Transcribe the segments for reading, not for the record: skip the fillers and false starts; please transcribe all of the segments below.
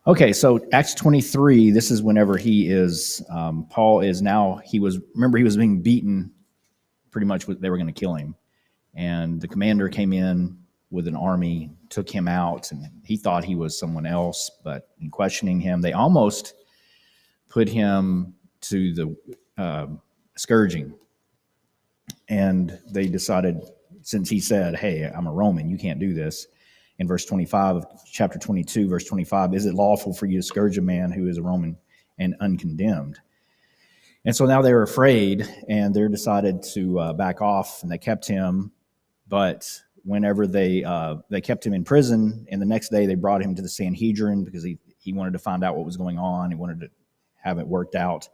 Okay, so Acts 23, this is whenever Paul is now, he was being beaten pretty much, they were going to kill him. And the commander came in with an army, took him out, and he thought he was someone else, but in questioning him, they almost put him to the scourging. And they decided, since he said, hey, I'm a Roman, you can't do this. In verse 25 of chapter 22, verse 25, is it lawful for you to scourge a man who is a Roman and uncondemned? And so now they were afraid, and they decided to back off, and they kept him. But whenever they kept him in prison, and the next day they brought him to the Sanhedrin because he wanted to find out what was going on. He wanted to have it worked out.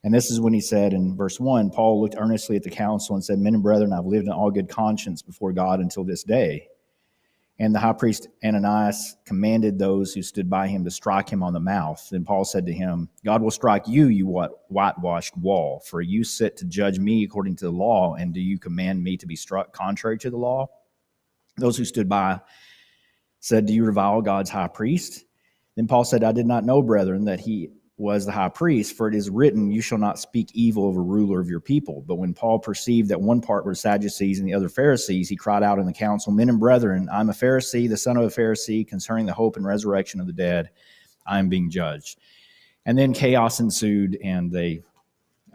And this is when he said in verse 1, Paul looked earnestly at the council and said, men and brethren, I've lived in all good conscience before God until this day. And the high priest Ananias commanded those who stood by him to strike him on the mouth. Then Paul said to him, God will strike you, you whitewashed wall, for you sit to judge me according to the law, and do you command me to be struck contrary to the law? Those who stood by said, do you revile God's high priest? Then Paul said, I did not know, brethren, that he was the high priest, for it is written, you shall not speak evil of a ruler of your people. But when Paul perceived that one part were Sadducees and the other Pharisees, he cried out in the council, men and brethren, I'm a Pharisee, the son of a Pharisee, concerning the hope and resurrection of the dead, I am being judged. And then chaos ensued, and they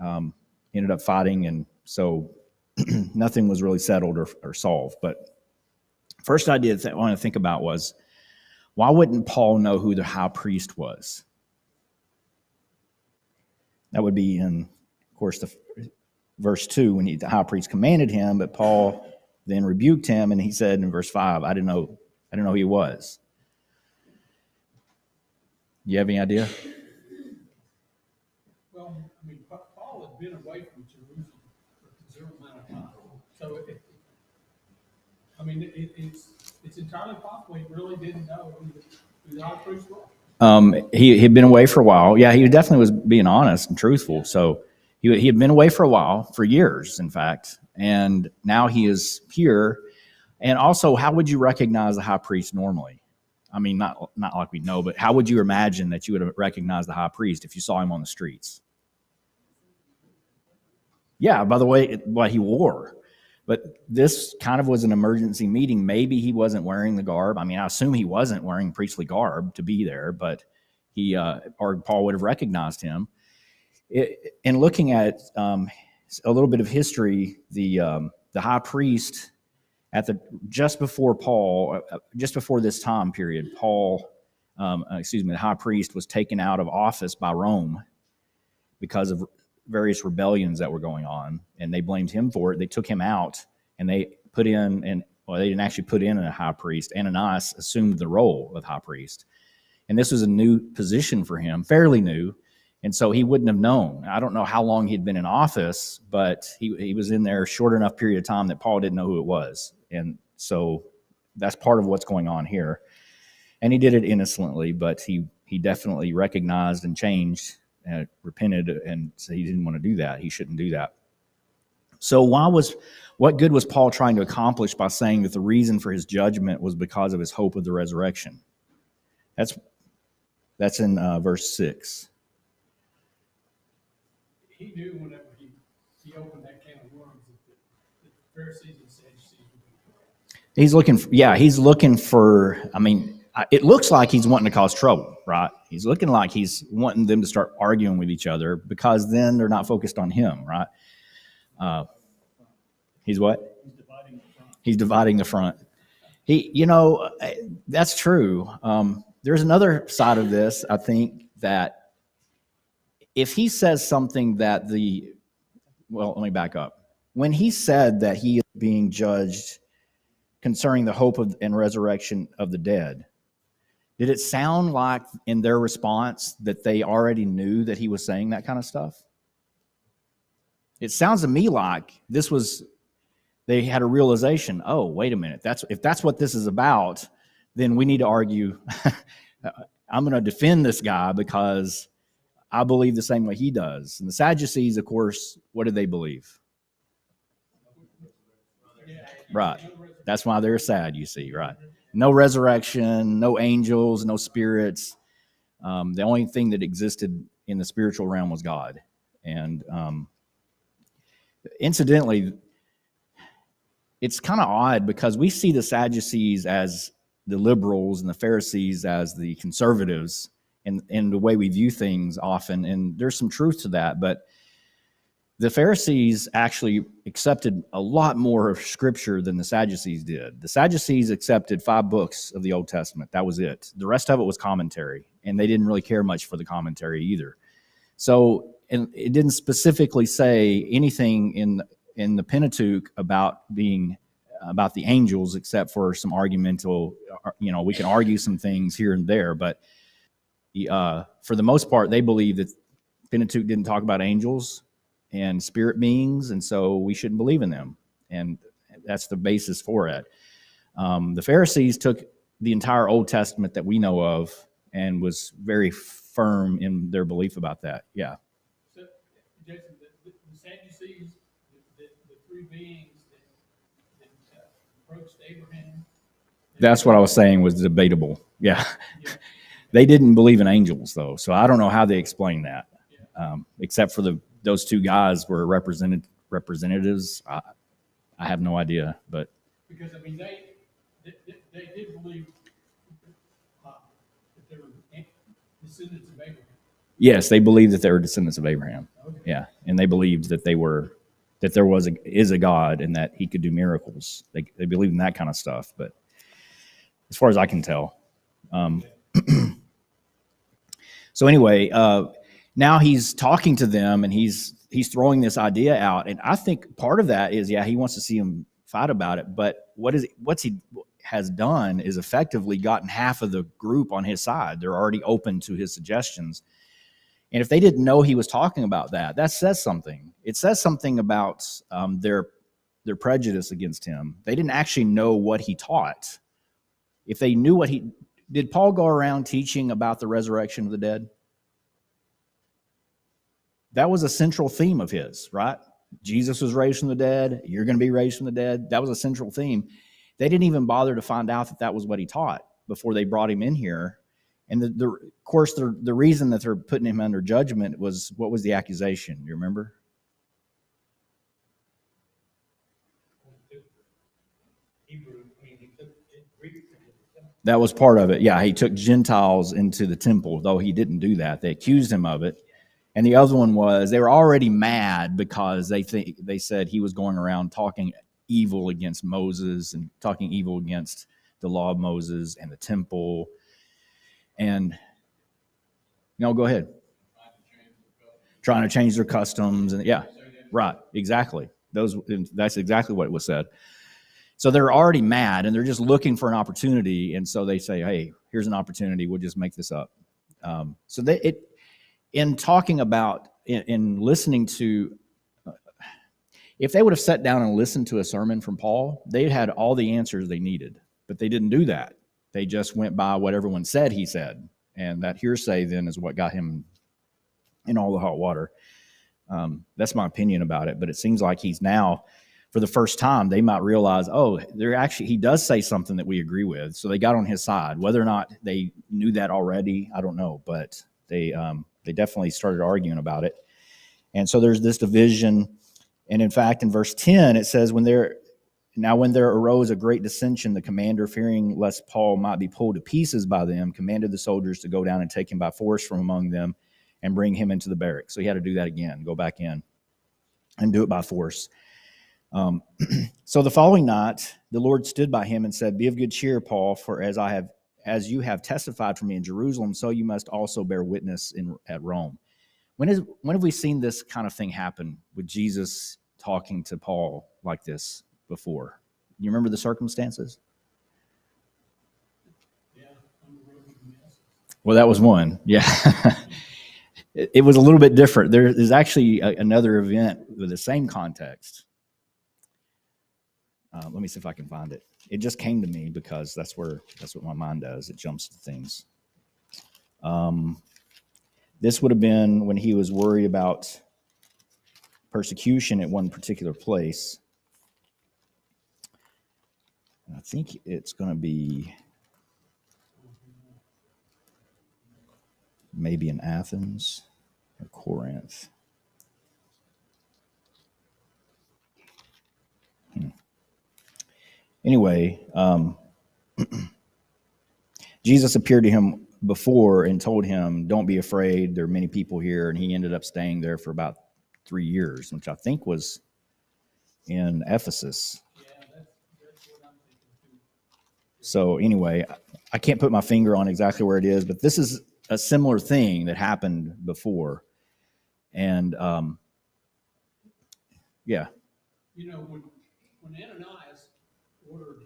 ended up fighting, and so nothing was really settled or solved. But first idea that I want to think about was, why wouldn't Paul know who the high priest was? That would be in, of course, the verse 2, when the high priest commanded him, but Paul then rebuked him, and he said in verse 5, I didn't know who he was. You have any idea? Well, I mean, Paul had been away from Jerusalem for a considerable amount of time. So, it's entirely possible he really didn't know who the high priest was. He had been away for a while. Yeah, he definitely was being honest and truthful. So he had been away for a while, for years, in fact, and now he is here. And also, how would you recognize the high priest normally? I mean, not like we know, but how would you imagine that you would have recognized the high priest if you saw him on the streets? Yeah, by the way, what he wore. But this kind of was an emergency meeting. Maybe he wasn't wearing the garb. I mean, I assume he wasn't wearing priestly garb to be there, but or Paul would have recognized him. In looking at a little bit of history, the high priest just before this time period, the high priest was taken out of office by Rome because of various rebellions that were going on, and they blamed him for it. They took him out, and they put in, they didn't actually put in a high priest. Ananias assumed the role of high priest, and this was a new position for him, fairly new, and so he wouldn't have known. I don't know how long he'd been in office, but he was in there a short enough period of time that Paul didn't know who it was, and so that's part of what's going on here. And he did it innocently, but he definitely recognized and changed and repented, and so he didn't want to do that. He shouldn't do that. So what good was Paul trying to accomplish by saying that the reason for his judgment was because of his hope of the resurrection? That's in verse 6. He knew whenever he opened that can of worms that the Pharisees and Sadducees would be correct. He's looking for, I mean, it looks like he's wanting to cause trouble, right? He's looking like he's wanting them to start arguing with each other, because then they're not focused on him, right? He's what? He's dividing the front. That's true. There's another side of this, I think, that if he says something that let me back up. When he said that he is being judged concerning the hope of and resurrection of the dead, did it sound like in their response that they already knew that he was saying that kind of stuff? It sounds to me like they had a realization, oh, wait a minute, if that's what this is about, then we need to argue. I'm going to defend this guy because I believe the same way he does. And the Sadducees, of course, what did they believe? Right. That's why they're sad, you see, right? No resurrection, no angels, no spirits. The only thing that existed in the spiritual realm was God. And incidentally, it's kind of odd because we see the Sadducees as the liberals and the Pharisees as the conservatives in the way we view things often. And there's some truth to that. But the Pharisees actually accepted a lot more of Scripture than the Sadducees did. The Sadducees accepted 5 books of the Old Testament. That was it. The rest of it was commentary, and they didn't really care much for the commentary either. So, and it didn't specifically say anything in the Pentateuch about the angels, except for some argumental. We can argue some things here and there, but for the most part, they believe that Pentateuch didn't talk about angels and spirit beings, and so we shouldn't believe in them. And that's the basis for it. The Pharisees took the entire Old Testament that we know of and was very firm in their belief about that. Yeah. So, Jason, the Sadducees, the 3 beings that approached Abraham. That's what I was saying was debatable. Yeah. They didn't believe in angels, though, so I don't know how they explain that, except for those 2 guys were representatives. I have no idea, but because I mean they did believe that they were descendants of Abraham. Yes, they believed that they were descendants of Abraham. Okay. Yeah, and they believed that there is a God and that He could do miracles. They believed in that kind of stuff. But as far as I can tell, so anyway, now he's talking to them and he's throwing this idea out, and I think part of that is he wants to see them fight about it. But what he has done is effectively gotten half of the group on his side. They're already open to his suggestions. And if they didn't know he was talking about that says something. It says something about their prejudice against him. They didn't actually know what he taught. If they knew did Paul go around teaching about the resurrection of the dead? That was a central theme of his, right? Jesus was raised from the dead. You're going to be raised from the dead. That was a central theme. They didn't even bother to find out that was what he taught before they brought him in here. And of course, the reason that they're putting him under judgment was, what was the accusation? You remember? That was part of it. Yeah, he took Gentiles into the temple, though he didn't do that. They accused him of it. And the other one was they were already mad because they said he was going around talking evil against Moses and talking evil against the law of Moses and the temple. And go ahead. Trying to change their customs, and right, exactly. That's exactly what was said. So they're already mad, and they're just looking for an opportunity, and so they say, "Hey, here's an opportunity. We'll just make this up." In talking about, in listening to, if they would have sat down and listened to a sermon from Paul, they had all the answers they needed, but they didn't do that. They just went by what everyone said he said, and that hearsay then is what got him in all the hot water. That's my opinion about it, but it seems like he's now, for the first time, they might realize, he does say something that we agree with, so they got on his side. Whether or not they knew that already, I don't know, but they definitely started arguing about it. And so there's this division, and in fact, in verse 10, it says, when there arose a great dissension, the commander, fearing lest Paul might be pulled to pieces by them, commanded the soldiers to go down and take him by force from among them and bring him into the barracks. So he had to do that again, go back in and do it by force. So the following night, the Lord stood by him and said, "Be of good cheer, Paul, for as you have testified for me in Jerusalem, so you must also bear witness at Rome." When have we seen this kind of thing happen with Jesus talking to Paul like this before? You remember the circumstances? Yeah, on the road to Damascus. Well, that was one. Yeah. It was a little bit different. There's actually another event with the same context. Let me see if I can find it. It just came to me because that's what my mind does. It jumps to things. This would have been when he was worried about persecution at one particular place. I think it's going to be maybe in Athens or Corinth. Anyway, Jesus appeared to him before and told him, "Don't be afraid. There are many people here." And he ended up staying there for about 3 years, which I think was in Ephesus. Yeah, that's what I'm thinking too. So anyway, I can't put my finger on exactly where it is, but this is a similar thing that happened before. And yeah, You know, when Ananias ordered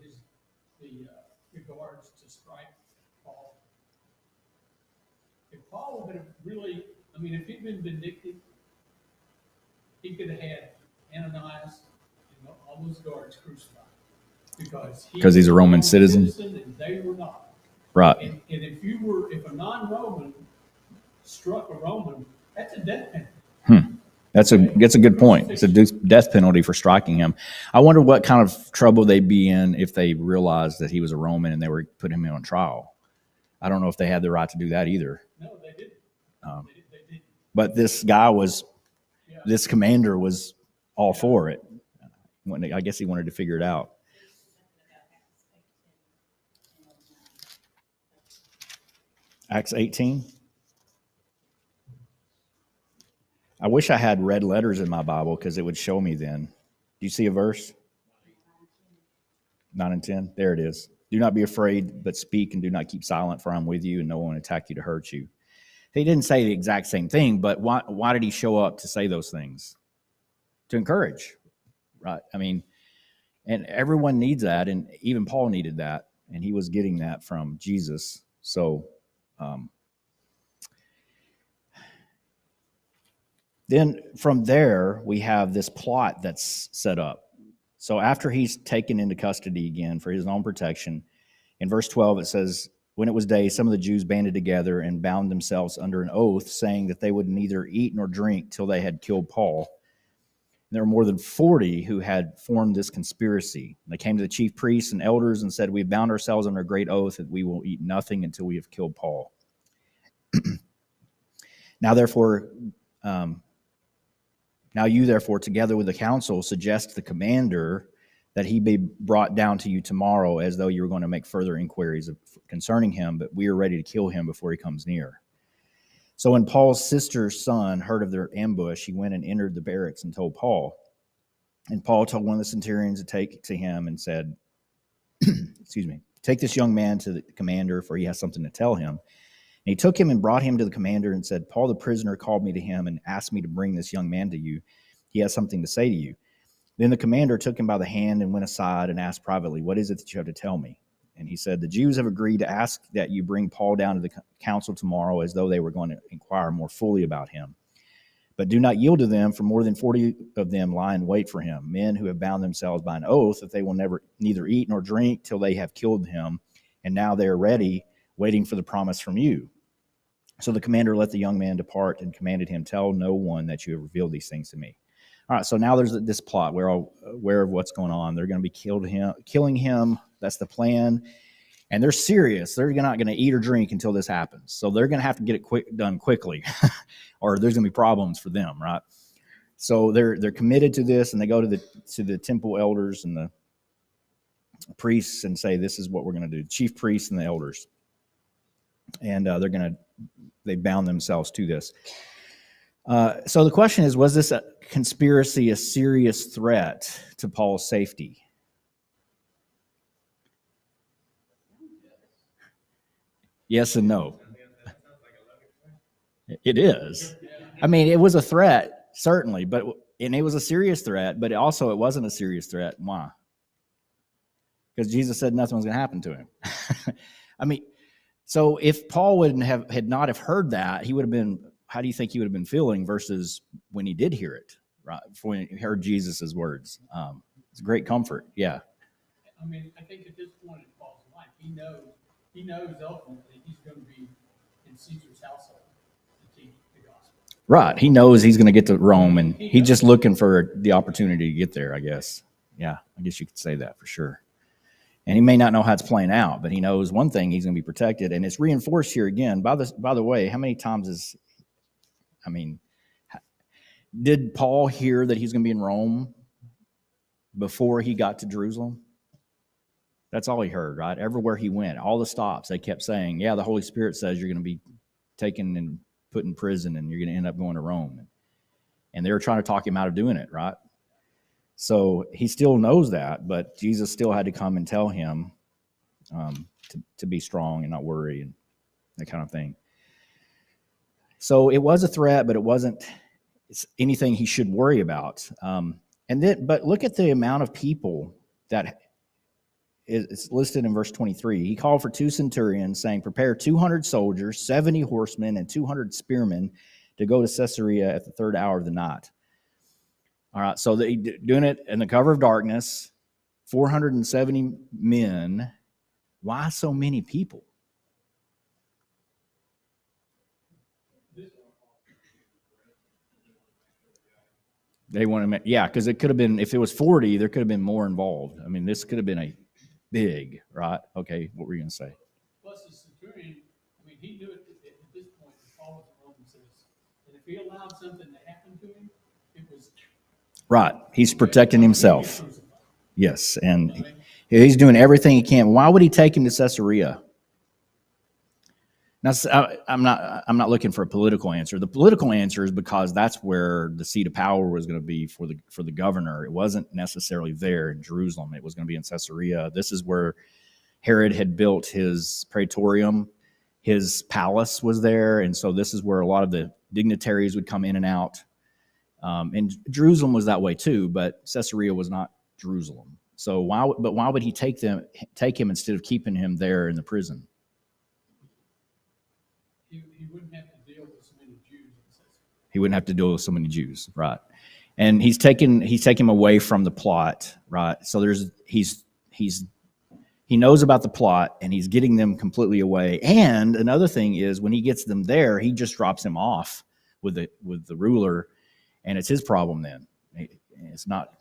the guards to strike Paul, if Paul would have really, I mean, if he'd been vindictive, he could have had Ananias and all those guards crucified because he's a Roman citizen, and they were not. right? And if a non-Roman struck a Roman, that's a death penalty. That's a good point. It's a death penalty for striking him. I wonder what kind of trouble they'd be in if they realized that he was a Roman and they were putting him on trial. I don't know if they had the right to do that either. No, they didn't. They didn't. But this guy this commander was all for it. I guess he wanted to figure it out. Acts 18. I wish I had red letters in my Bible because it would show me then. Do you see a verse? 9 and 10. There it is. Do not be afraid, but speak and do not keep silent, for I'm with you, and no one will attack you to hurt you. He didn't say the exact same thing, but why did he show up to say those things? To encourage, right? I mean, and everyone needs that, and even Paul needed that, and he was getting that from Jesus. So then from there, we have this plot that's set up. So after he's taken into custody again for his own protection, in verse 12 it says, when it was day, some of the Jews banded together and bound themselves under an oath, saying that they would neither eat nor drink till they had killed Paul. And there were more than 40 who had formed this conspiracy. And they came to the chief priests and elders and said, "We've bound ourselves under a great oath that we will eat nothing until we have killed Paul. Now you, therefore, together with the council, suggest to the commander that he be brought down to you tomorrow, as though you were going to make further inquiries concerning him, but we are ready to kill him before he comes near." So when Paul's sister's son heard of their ambush, he went and entered the barracks and told Paul. And Paul told one of the centurions to take to him and said, "Take this young man to the commander, for he has something to tell him." And he took him and brought him to the commander and said, "Paul the prisoner called me to him and asked me to bring this young man to you. He has something to say to you." Then the commander took him by the hand and went aside and asked privately, "What is it that you have to tell me?" And he said, "The Jews have agreed to ask that you bring Paul down to the council tomorrow, as though they were going to inquire more fully about him. But do not yield to them, for more than 40 of them lie in wait for him, men who have bound themselves by an oath that they will neither eat nor drink till they have killed him. And now they are ready, waiting for the promise from you." So the commander let the young man depart and commanded him, "Tell no one that you have revealed these things to me." All right, so now there's this plot. We're all aware of what's going on. They're going to be killing him. That's the plan. And they're serious. They're not going to eat or drink until this happens. So they're going to have to get it done quickly, or there's going to be problems for them, right? So they're committed to this, and they go to the temple elders and the priests and say, "This is what we're going to do." Chief priests and the elders, and they bound themselves to this. So the question is, was this a conspiracy a serious threat to Paul's safety? Yes and no. It is. I mean, it was a threat, certainly, and it was a serious threat, but it wasn't a serious threat. Why? Because Jesus said nothing was going to happen to him. I mean, so if Paul had not have heard that, he would have been, how do you think he would have been feeling versus when he did hear it, right? When he heard Jesus' words. It's a great comfort. Yeah. I mean, I think at this point in Paul's life, he knows ultimately he's going to be in Caesar's household to teach the gospel. Right. He knows he's going to get to Rome, and he's just looking for the opportunity to get there, I guess. Yeah, I guess you could say that for sure. And he may not know how it's playing out, but he knows one thing: he's going to be protected. And it's reinforced here again. By the way, how many times did Paul hear that he's going to be in Rome before he got to Jerusalem? That's all he heard, right? Everywhere he went, all the stops, they kept saying, yeah, the Holy Spirit says you're going to be taken and put in prison and you're going to end up going to Rome. And they were trying to talk him out of doing it, right? So he still knows that, but Jesus still had to come and tell him to be strong and not worry and that kind of thing. So it was a threat, but it wasn't anything he should worry about. But look at the amount of people that is listed in verse 23. He called for 2 centurions, saying, prepare 200 soldiers, 70 horsemen, and 200 spearmen to go to Caesarea at the 3rd hour of the night. All right, so they doing it in the cover of darkness, 470 men. Why so many people? They want to, yeah, because it could have been, if it was 40, there could have been more involved. I mean, this could have been a big, right? Okay, what were you going to say? Plus, the centurion, I mean, he knew at this point that Paul was a Roman citizen. And if he allowed something to happen to him, it was. Right, he's protecting himself. Yes, and he's doing everything he can. Why would he take him to Caesarea? Now, I'm not looking for a political answer. The political answer is because that's where the seat of power was going to be for the governor. It wasn't necessarily there in Jerusalem. It was going to be in Caesarea. This is where Herod had built his praetorium. His palace was there, and so this is where a lot of the dignitaries would come in and out. And Jerusalem was that way too, but Caesarea was not Jerusalem. So why would he take him instead of keeping him there in the prison? He wouldn't have to deal with so many Jews. He wouldn't have to deal with so many Jews, right? And he's taken him away from the plot, right? So he knows about the plot and he's getting them completely away. And another thing is when he gets them there, he just drops him off with the ruler, and it's his problem then. It's not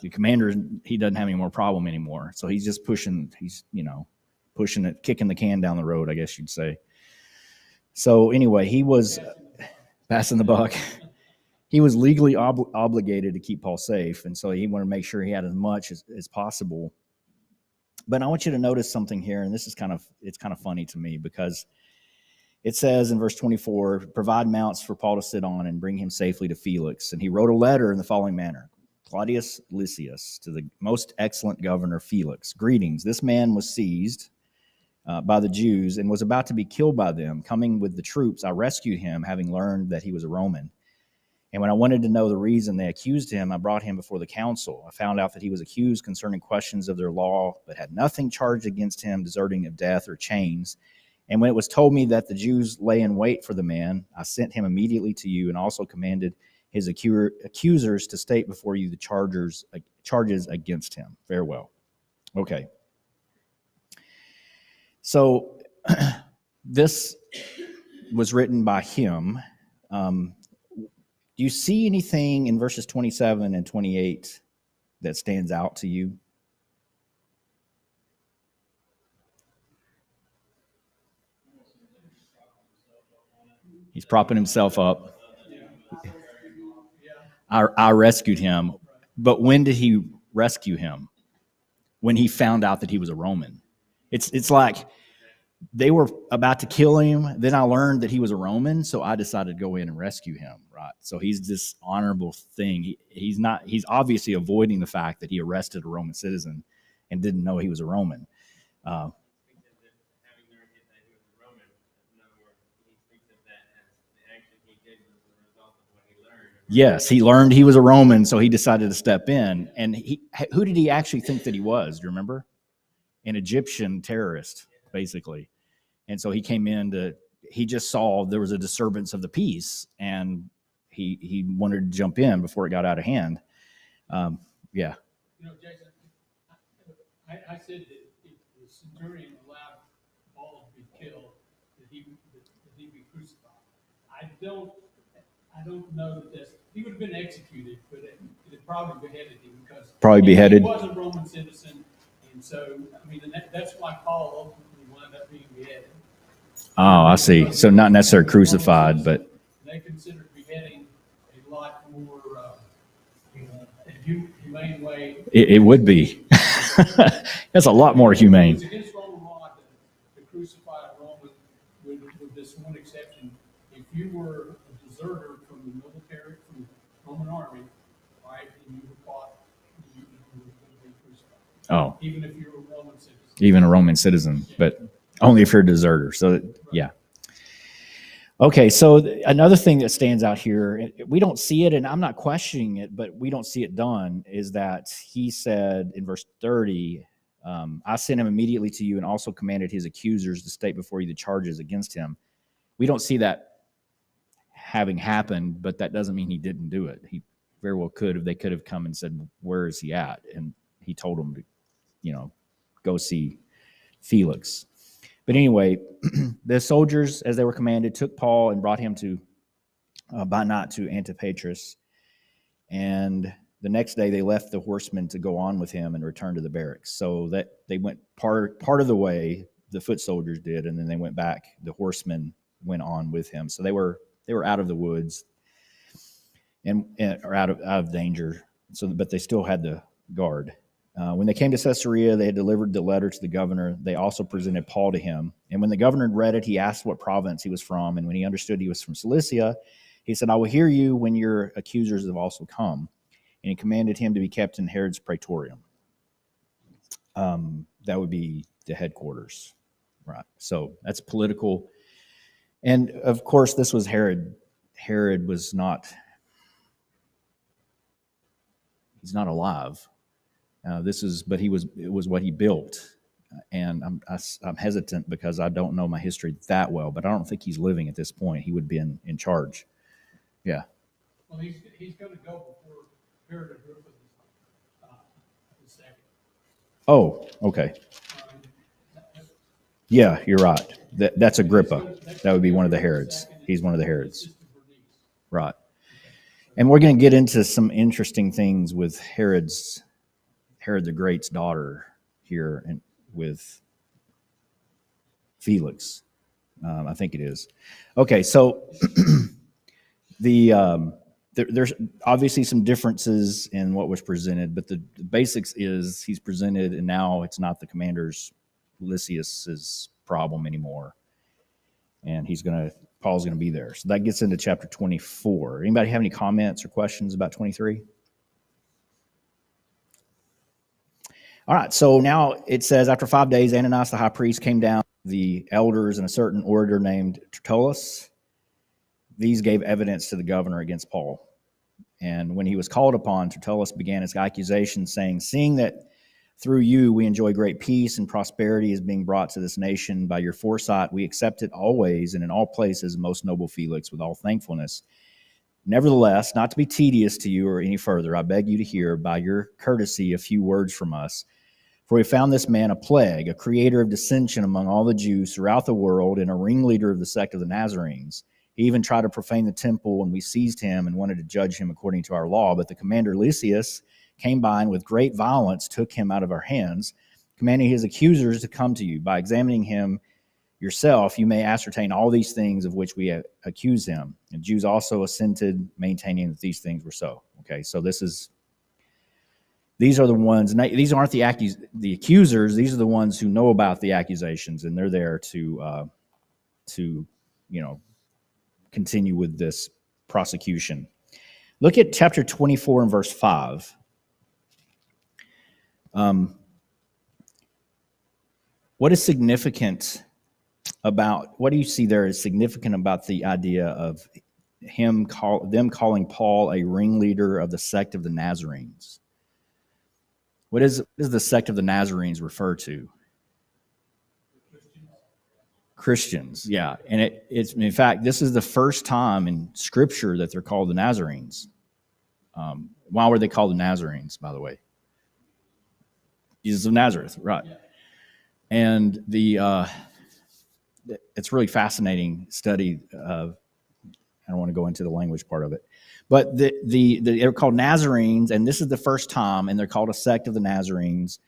the commander. He doesn't have any more problem anymore. So he's just pushing it, kicking the can down the road, I guess you'd say. So anyway, he was passing the buck. He was legally obligated to keep Paul safe, and so he wanted to make sure he had as much as possible. But I want you to notice something here, and this is kind of funny to me because it says in verse 24, provide mounts for Paul to sit on and bring him safely to Felix. And he wrote a letter in the following manner. Claudius Lysias, to the most excellent governor Felix, greetings. This man was seized by the Jews and was about to be killed by them. Coming with the troops, I rescued him, having learned that he was a Roman. And when I wanted to know the reason they accused him, I brought him before the council. I found out that he was accused concerning questions of their law, but had nothing charged against him, deserting of death or chains. And when it was told me that the Jews lay in wait for the man, I sent him immediately to you and also commanded his accusers to state before you the charges against him. Farewell. Okay. So this was written by him. Do you see anything in verses 27 and 28 that stands out to you? He's propping himself up. I rescued him. But when did he rescue him? When he found out that he was a Roman. It's like they were about to kill him. Then I learned that he was a Roman, so I decided to go in and rescue him, right? So he's this honorable thing. He's obviously avoiding the fact that he arrested a Roman citizen and didn't know he was a Roman. Yes, he learned he was a Roman, so he decided to step in. And who did he actually think that he was? Do you remember? An Egyptian terrorist, basically. And so he came in he just saw there was a disturbance of the peace, and he wanted to jump in before it got out of hand. Yeah. Jason, I said that if the centurion allowed Paul to be killed, that he be crucified. I don't know that he would have been executed, but it probably beheaded him because he was a Roman citizen, and And so, I mean, and that's why Paul ultimately wound up being beheaded. Oh, I see. So not necessarily crucified, but They considered beheading a lot more humane way. it would be. That's a lot more humane. It's against Roman law to crucify a Roman, with this one exception. If you were a deserter from the military, from the Roman army, right, and you were caught, you would be crucified. Oh, Even if you're a Roman citizen. even a Roman citizen, but only if you're a deserter. So, yeah. Okay, so another thing that stands out here, we don't see it, and I'm not questioning it, but we don't see it done, is that he said in verse 30, I sent him immediately to you and also commanded his accusers to state before you the charges against him. We don't see that having happened, but that doesn't mean he didn't do it. He very well could have. They could have come and said, where is he at? And he told them to, go see Felix. But anyway, the soldiers, as they were commanded, took Paul and brought him by night to Antipatris. And the next day they left the horsemen to go on with him and return to the barracks. So that they went part of the way, the foot soldiers did, and then they went back. The horsemen went on with him. So they were out of the woods and or out of danger. But they still had the guard. When they came to Caesarea, they had delivered the letter to the governor. They also presented Paul to him. And when the governor read it, he asked what province he was from. And when he understood he was from Cilicia, he said, I will hear you when your accusers have also come. And he commanded him to be kept in Herod's praetorium. That would be the headquarters. Right. So that's political. And of course, this was Herod. Herod was not, he's not alive. It was what he built, and I'm hesitant because I don't know my history that well, but I don't think he's living at this point. He would be in charge. Yeah. Well, he's going to go before Herod Agrippa the second. Oh, okay. Yeah, you're right. That's Agrippa. That would be one of the Herods. He's one of the Herods. Right. And we're going to get into some interesting things with Herod the Great's daughter here, and with Felix, I think it is. Okay, so there's obviously some differences in what was presented, but the basics is he's presented, and now it's not the commander's Lysias's problem anymore, and Paul's gonna be there. So that gets into chapter 24. Anybody have any comments or questions about 23? All right, so now it says, after 5 days, Ananias the high priest came down, the elders and a certain orator named Tertullus. These gave evidence to the governor against Paul. And when he was called upon, Tertullus began his accusation, saying, seeing that through you we enjoy great peace and prosperity is being brought to this nation by your foresight, we accept it always and in all places, most noble Felix, with all thankfulness. Nevertheless, not to be tedious to you or any further, I beg you to hear by your courtesy a few words from us. For we found this man a plague, a creator of dissension among all the Jews throughout the world, and a ringleader of the sect of the Nazarenes. He even tried to profane the temple, and we seized him and wanted to judge him according to our law. But the commander Lysias came by and with great violence took him out of our hands, commanding his accusers to come to you. By examining him yourself, you may ascertain all these things of which we accuse him. And Jews also assented, maintaining that these things were so. Okay, so these are the ones, these aren't the accusers, these are the ones who know about the accusations, and they're there to continue with this prosecution. Look at chapter 24 and verse 5. What is significant about, what do you see there is significant about the idea of them calling Paul a ringleader of the sect of the Nazarenes? What does the sect of the Nazarenes refer to? Christians, yeah. And it's in fact, this is the first time in Scripture that they're called the Nazarenes. Why were they called the Nazarenes, by the way? Jesus of Nazareth, right? Yeah. And it's really fascinating study. I don't want to go into the language part of it, but they're called Nazarenes, and this is the first time, and they're called a sect of the Nazarenes.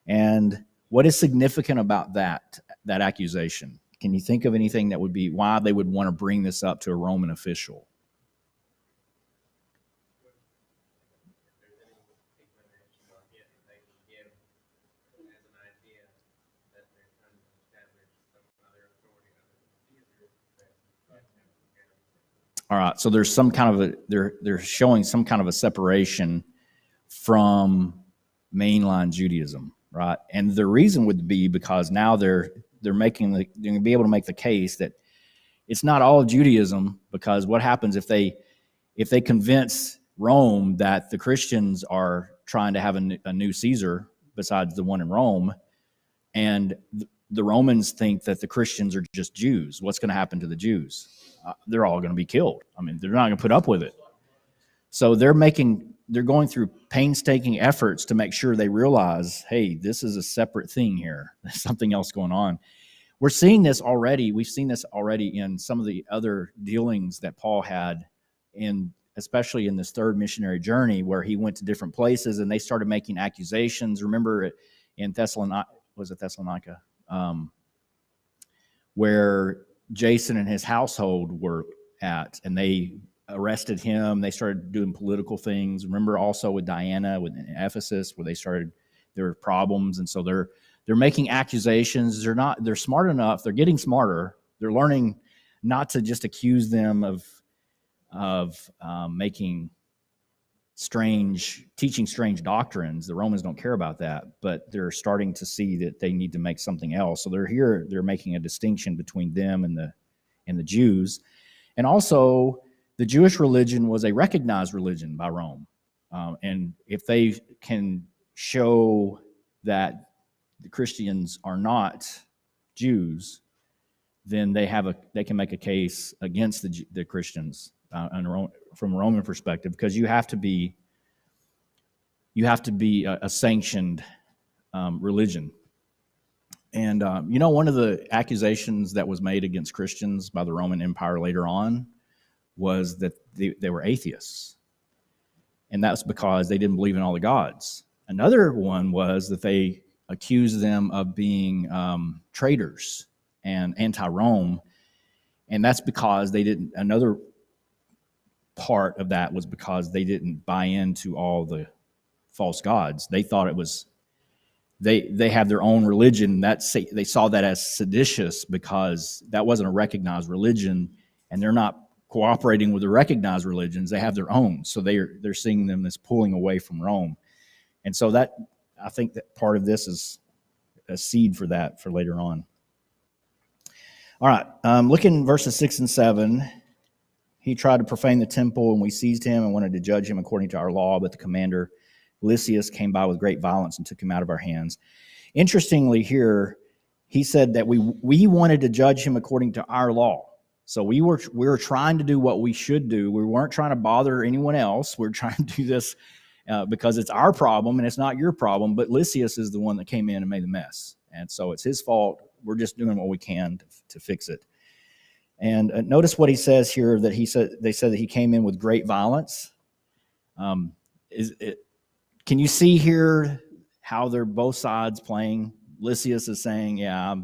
And What is significant about that accusation? Can you think of anything that would be why they would want to bring this up to a Roman official? All right, so there's some kind of they're showing some kind of a separation from mainline Judaism, right? And the reason would be because now they're going to be able to make the case that it's not all of Judaism, because what happens if they convince Rome that the Christians are trying to have a new Caesar besides the one in Rome, and the Romans think that the Christians are just Jews? What's going to happen to the Jews? They're all going to be killed. I mean, they're not going to put up with it. So they're going through painstaking efforts to make sure they realize, hey, this is a separate thing here. There's something else going on. We're seeing this already. We've seen this already in some of the other dealings that Paul had, especially in this third missionary journey, where he went to different places and they started making accusations. Remember in Thessalonica, where Jason and his household were at, and they arrested him. They started doing political things. Remember also with Diana in Ephesus, where there were problems, and so they're making accusations. They're smart enough. They're getting smarter. They're learning not to just accuse them of teaching strange doctrines. The Romans don't care about that, but they're starting to see that they need to make something else. So they're making a distinction between them and the Jews. And also, the Jewish religion was a recognized religion by Rome. And if they can show that the Christians are not Jews, then they can make a case against the Christians from a Roman perspective, because you have to be a sanctioned religion. And one of the accusations that was made against Christians by the Roman Empire later on was that they were atheists, and that's because they didn't believe in all the gods. Another one was that they accused them of being traitors and anti-Rome, and that's because they didn't. Another part of that was because they didn't buy into all the false gods. They thought it was they have their own religion. They saw that as seditious because that wasn't a recognized religion, and they're not cooperating with the recognized religions. They have their own, so they're seeing them as pulling away from Rome. And so that, I think that part of this is a seed for that for later on. All right, look in verses 6 and 7. He tried to profane the temple, and we seized him and wanted to judge him according to our law, but the commander Lysias came by with great violence and took him out of our hands. Interestingly here, he said that we wanted to judge him according to our law. So we were trying to do what we should do. We weren't trying to bother anyone else. We're trying to do this because it's our problem and it's not your problem. But Lysias is the one that came in and made the mess, and so it's his fault. We're just doing what we can to fix it. And notice what he says here, that they said that he came in with great violence. Can you see here how they're both sides playing? Lysias is saying, yeah,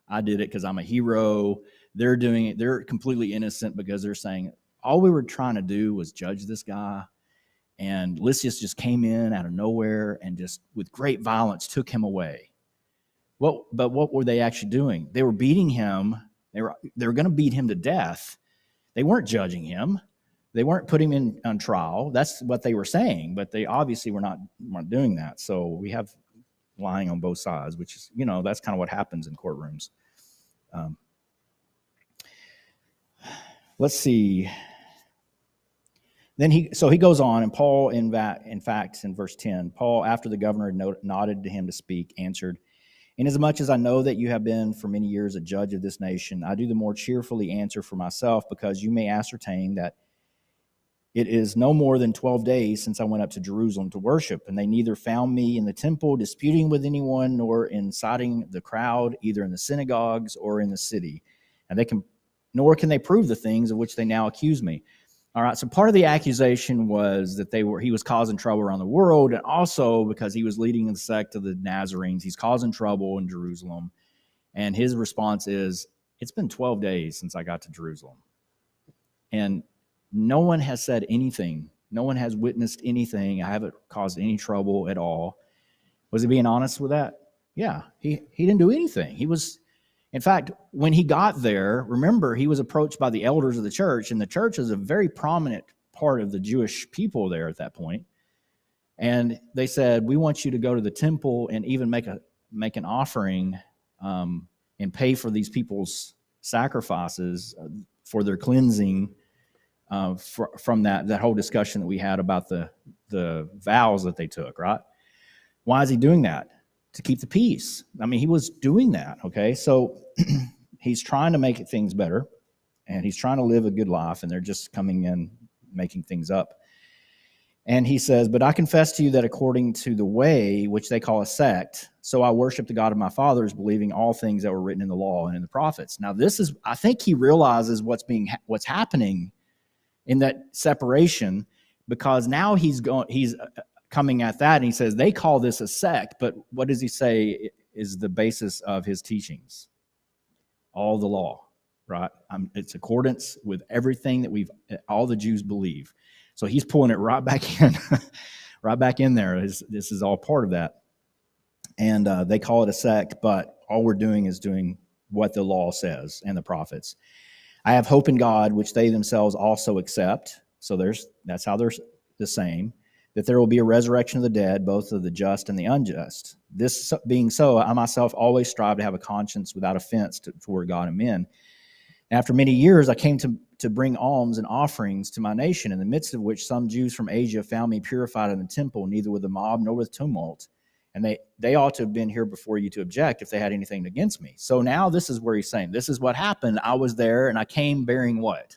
I did it because I'm a hero. They're doing it. They're completely innocent because they're saying, all we were trying to do was judge this guy. And Lysias just came in out of nowhere and just with great violence took him away. But what were they actually doing? They were beating him. They were going to beat him to death. They weren't judging him. They weren't putting him on trial. That's what they were saying, but they obviously weren't doing that. So we have lying on both sides, which is, that's kind of what happens in courtrooms. Let's see. Then he goes on, and Paul, in fact, in verse 10, Paul, after the governor had nodded to him to speak, answered, "Inasmuch as I know that you have been for many years a judge of this nation, I do the more cheerfully answer for myself, because you may ascertain that it is no more than 12 days since I went up to Jerusalem to worship, and they neither found me in the temple disputing with anyone, nor inciting the crowd, either in the synagogues or in the city. And nor can they prove the things of which they now accuse me. All right, so part of the accusation was that he was causing trouble around the world, and also because he was leading the sect of the Nazarenes, he's causing trouble in Jerusalem. And his response is, it's been 12 days since I got to Jerusalem. And no one has said anything. No one has witnessed anything. I haven't caused any trouble at all. Was he being honest with that? Yeah, he didn't do anything. In fact, when he got there, remember, he was approached by the elders of the church, and the church is a very prominent part of the Jewish people there at that point. And they said, we want you to go to the temple and even make an offering and pay for these people's sacrifices for their cleansing from that whole discussion that we had about the vows that they took, right? Why is he doing that? To keep the peace. I mean, he was doing that, okay? So he's trying to make things better, and he's trying to live a good life, and they're just coming in, making things up. And he says, but I confess to you that according to the way, which they call a sect, so I worship the God of my fathers, believing all things that were written in the law and in the prophets. Now, I think he realizes what's happening in that separation, because now he's coming at that, and he says they call this a sect, but what does he say is the basis of his teachings? All the law, right? It's accordance with everything that all the Jews believe. So he's pulling it right back in, right back in there. This is all part of that, and they call it a sect, but all we're doing is doing what the law says and the prophets. I have hope in God, which they themselves also accept. So that's how they're the same. That there will be a resurrection of the dead, both of the just and the unjust. This being so, I myself always strive to have a conscience without offense toward God and men. And after many years, I came to bring alms and offerings to my nation, in the midst of which some Jews from Asia found me purified in the temple, neither with a mob nor with tumult. And they ought to have been here before you to object if they had anything against me. So now this is where he's saying, this is what happened. I was there, and I came bearing what?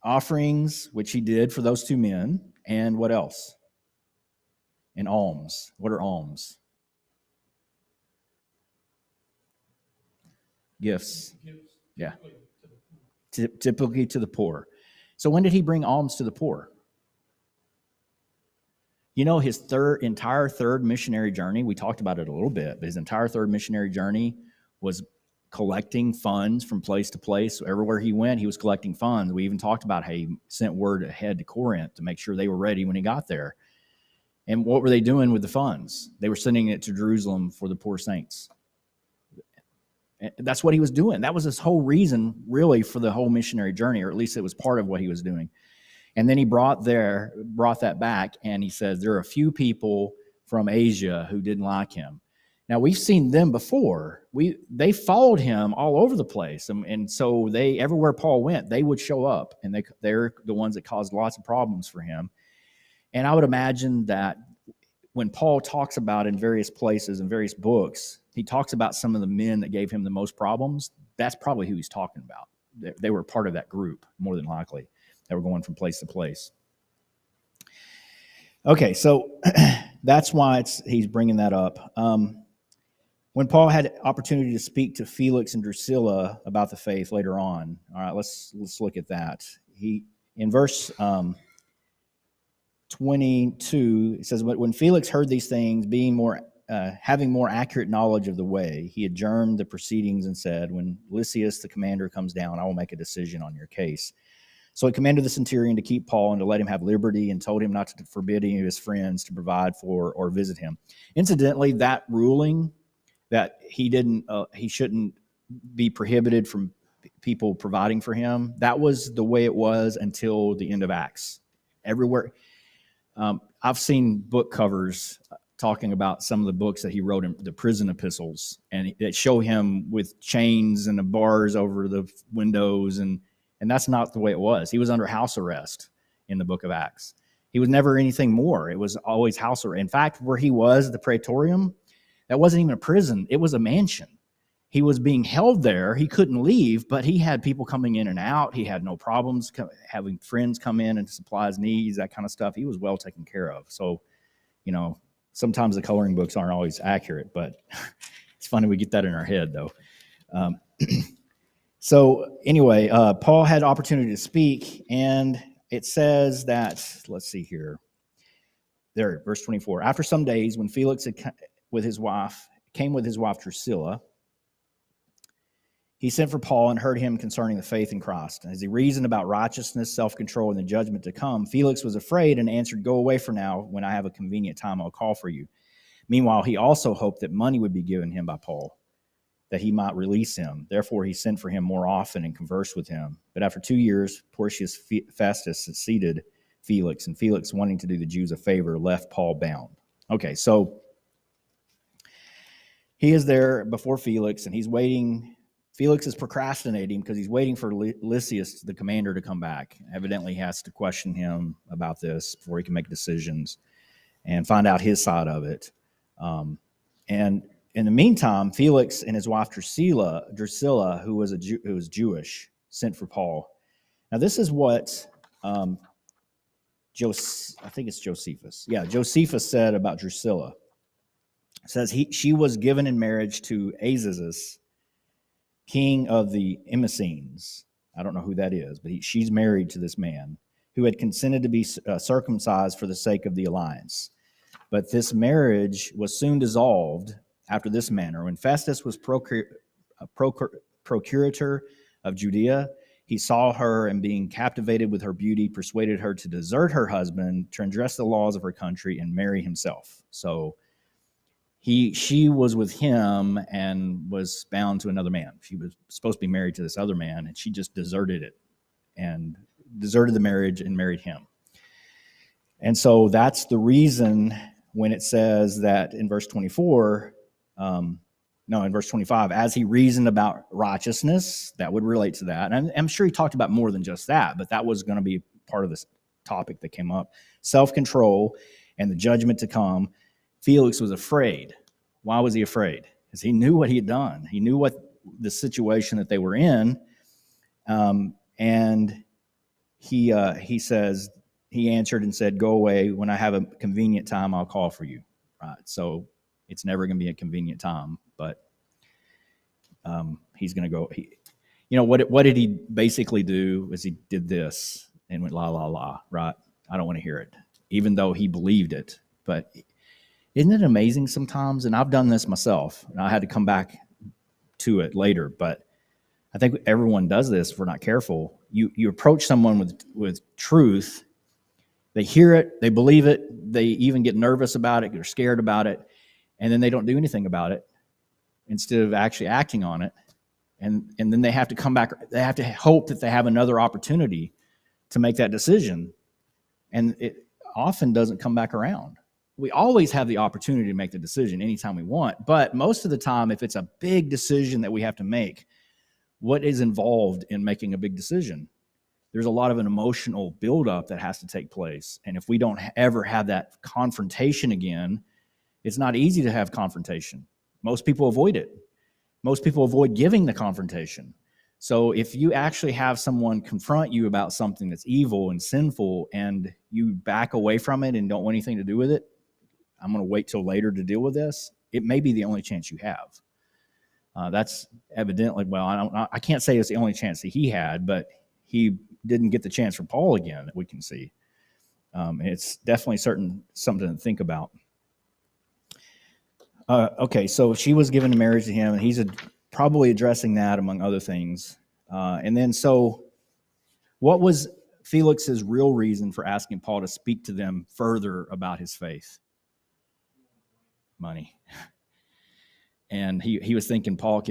Offerings, which he did for those two men, and what else? And alms. What are alms? Gifts. Yeah. Typically to the poor. So when did he bring alms to the poor? You know, his entire third missionary journey, we talked about it a little bit, but his entire third missionary journey was collecting funds from place to place. So everywhere he went, he was collecting funds. We even talked about how he sent word ahead to Corinth to make sure they were ready when he got there. And what were they doing with the funds? They were sending it to Jerusalem for the poor saints. And that's what he was doing. That was his whole reason, really, for the whole missionary journey, or at least it was part of what he was doing. And then he brought that back, and he says there are a few people from Asia who didn't like him. Now, we've seen them before. They followed him all over the place, and so everywhere Paul went, they would show up, and they're the ones that caused lots of problems for him. And I would imagine that when Paul talks about in various places, in various books, he talks about some of the men that gave him the most problems. That's probably who he's talking about. They were part of that group, more than likely. They were going from place to place. Okay, so that's why he's bringing that up. When Paul had opportunity to speak to Felix and Drusilla about the faith later on, all right, let's look at that. In verse 22, it says, when Felix heard these things, having more accurate knowledge of the way, he adjourned the proceedings and said, when Lysias, the commander, comes down, I will make a decision on your case. So he commanded the centurion to keep Paul and to let him have liberty, and told him not to forbid any of his friends to provide for or visit him. Incidentally, that ruling that he shouldn't be prohibited from people providing for him, that was the way it was until the end of Acts. Everywhere. I've seen book covers talking about some of the books that he wrote in the prison epistles, and that show him with chains and the bars over the windows, and that's not the way it was. He was under house arrest in the book of Acts. He was never anything more. It was always house arrest. In fact, where he was, the Praetorium, that wasn't even a prison. It was a mansion. He was being held there. He couldn't leave, but he had people coming in and out. He had no problems having friends come in and supply his needs, that kind of stuff. He was well taken care of. So, sometimes the coloring books aren't always accurate, but it's funny we get that in our head, though. So anyway, Paul had opportunity to speak, and it says that, let's see here. There, verse 24. After some days, when Felix came with his wife Drusilla, he sent for Paul and heard him concerning the faith in Christ. And as he reasoned about righteousness, self-control, and the judgment to come, Felix was afraid and answered, "Go away for now. When I have a convenient time, I'll call for you." Meanwhile, he also hoped that money would be given him by Paul, that he might release him. Therefore, he sent for him more often and conversed with him. But after 2 years, Porcius Festus succeeded Felix, and Felix, wanting to do the Jews a favor, left Paul bound. Okay, so he is there before Felix, and he's waiting. Felix is procrastinating because he's waiting for Lysias, the commander, to come back. Evidently, he has to question him about this before he can make decisions and find out his side of it. And in the meantime, Felix and his wife Drusilla, who was Jewish, sent for Paul. Now, this is what I think it's Josephus. Yeah, Josephus said about Drusilla. It says she was given in marriage to Azazus, king of the Emesines. I don't know who that is, but she's married to this man who had consented to be circumcised for the sake of the alliance. But this marriage was soon dissolved after this manner. When Festus was procurator of Judea, he saw her, and being captivated with her beauty, persuaded her to desert her husband, transgress the laws of her country, and marry himself. So she was with him and was bound to another man. She was supposed to be married to this other man, and she just deserted it and deserted the marriage and married him. And so that's the reason when it says that in verse 24, in verse 25, as he reasoned about righteousness, that would relate to that. And I'm sure he talked about more than just that, but that was going to be part of this topic that came up. Self-control and the judgment to come. Felix was afraid. Why was he afraid? Because he knew what he had done. He knew what the situation that they were in. And he says, he answered and said, "Go away. When I have a convenient time, I'll call for you." Right. So it's never going to be a convenient time, but he's going to go. What did he basically do? Was he did this and went la la la. Right. I don't want to hear it, even though he believed it. But isn't it amazing sometimes? And I've done this myself, and I had to come back to it later. But I think everyone does this if we're not careful. You approach someone with truth. They hear it, they believe it, they even get nervous about it, they're scared about it, and then they don't do anything about it instead of actually acting on it. And then they have to come back, they have to hope that they have another opportunity to make that decision. And it often doesn't come back around. We always have the opportunity to make the decision anytime we want, but most of the time, if it's a big decision that we have to make, what is involved in making a big decision? There's a lot of an emotional buildup that has to take place. And if we don't ever have that confrontation again, it's not easy to have confrontation. Most people avoid it. Most people avoid giving the confrontation. So if you actually have someone confront you about something that's evil and sinful and you back away from it and don't want anything to do with it, I'm going to wait till later to deal with this, it may be the only chance you have. That's evidently, I can't say it's the only chance that he had, but he didn't get the chance for Paul again that we can see. It's definitely something to think about. Okay, so she was given in marriage to him, and he's probably addressing that among other things. And then, so what was Felix's real reason for asking Paul to speak to them further about his faith? Money. And he was thinking Paul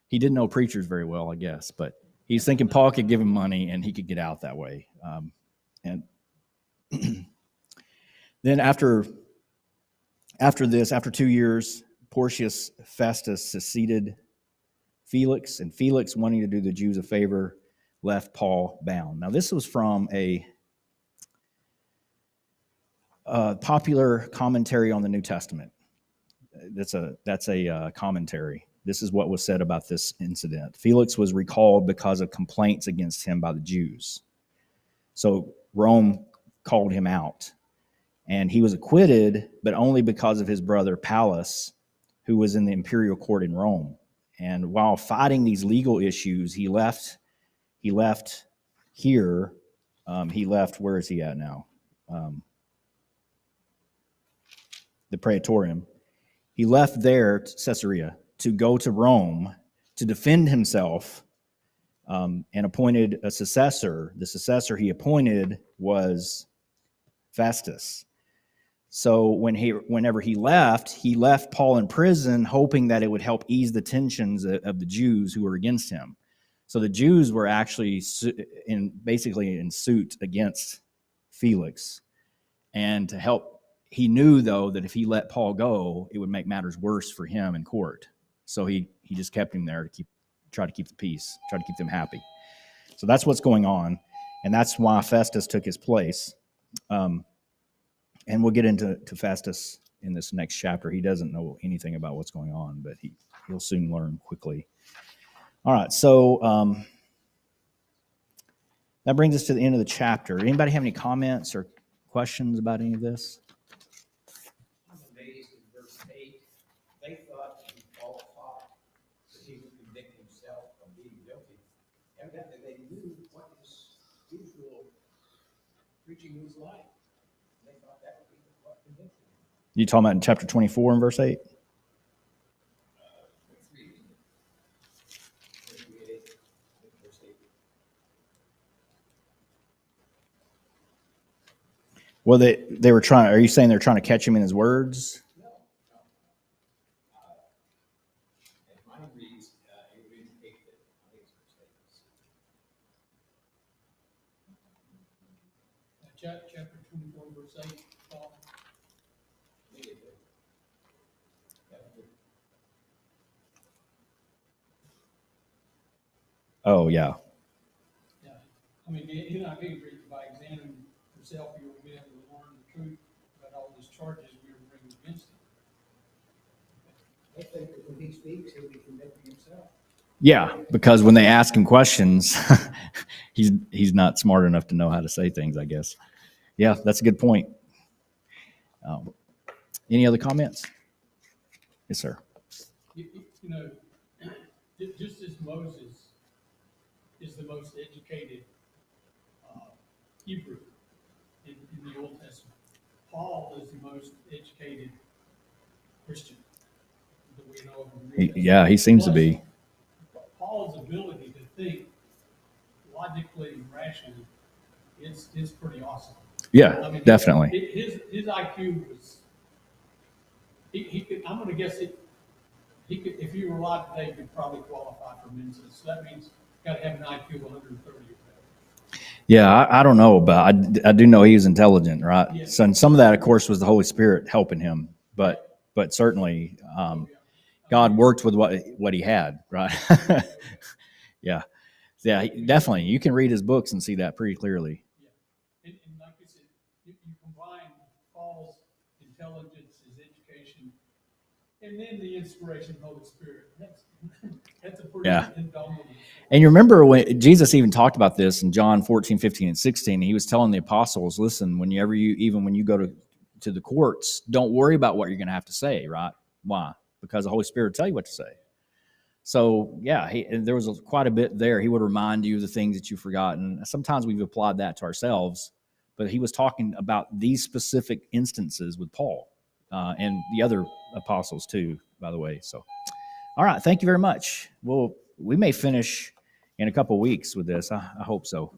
he didn't know preachers very well, I guess, but he's thinking Paul could give him money and he could get out that way. And then after 2 years, Porcius Festus succeeded Felix, and Felix, wanting to do the Jews a favor, left Paul bound. Now, this was from a popular commentary on the New Testament. That's a commentary. This is what was said about this incident. Felix was recalled because of complaints against him by the Jews. So Rome called him out, and he was acquitted, but only because of his brother Pallas, who was in the imperial court in Rome. And while fighting these legal issues, he left here. He left, where is he at now? The Praetorium. He left there, Caesarea, to go to Rome to defend himself, and appointed a successor. The successor he appointed was Festus. So whenever he left Paul in prison, hoping that it would help ease the tensions of the Jews who were against him. So the Jews were actually basically in suit against Felix. And to help, he knew, though, that if he let Paul go, it would make matters worse for him in court. So he just kept him there to try to keep the peace, try to keep them happy. So that's what's going on. And that's why Festus took his place. And we'll get into Festus in this next chapter. He doesn't know anything about what's going on, but he'll soon learn quickly. All right, so that brings us to the end of the chapter. Anybody have any comments or questions about any of this? I'm amazed in verse 8. They thought that Paul taught that he would convict himself of being guilty. Evidently, they knew what his usual preaching was like. They thought that would be what convicted him. You talking about in chapter 24 and verse 8? 28, verse 8. Well, they were trying. Are you saying they're trying to catch him in his words? No. And mine reads, it reads 8, I think it's verse 8. Chapter 24, verse 8, Paul. Oh, yeah. Yeah. I mean, you know, I agree by examining yourself, you will be able to learn the truth about all these charges we are bringing against him. They think that when he speaks, he'll be convicting himself. Yeah, because when they ask him questions, he's not smart enough to know how to say things, I guess. Yeah, that's a good point. Any other comments? Yes, sir. You know, just as Moses is the most educated Hebrew in the Old Testament, Paul is the most educated Christian that we know of in the New Testament. Yeah, he seems to be. Paul's ability to think logically and rationally, it's pretty awesome. Yeah, I mean, definitely. His IQ was. He could. I'm going to guess it. He could, if you were alive today, could probably qualify for men's. So that means got to have an IQ of 130 or better. Yeah, I don't know, but I do know he was intelligent, right? Yeah. So, and some of that, of course, was the Holy Spirit helping him, but certainly God worked with what he had, right? Yeah, definitely. You can read his books and see that pretty clearly. Yeah, and like I said, you combine Paul's intelligence, his education, and then the inspiration of the Holy Spirit. That's a pretty indomitable. And you remember when Jesus even talked about this in John 14, 15, and 16, he was telling the apostles, listen, when you go to the courts, don't worry about what you're going to have to say, right? Why? Because the Holy Spirit will tell you what to say. So, yeah, there was quite a bit there. He would remind you of the things that you've forgotten. Sometimes we've applied that to ourselves, but he was talking about these specific instances with Paul and the other apostles too, by the way. So, all right, thank you very much. Well, we may finish in a couple of weeks with this. I hope so.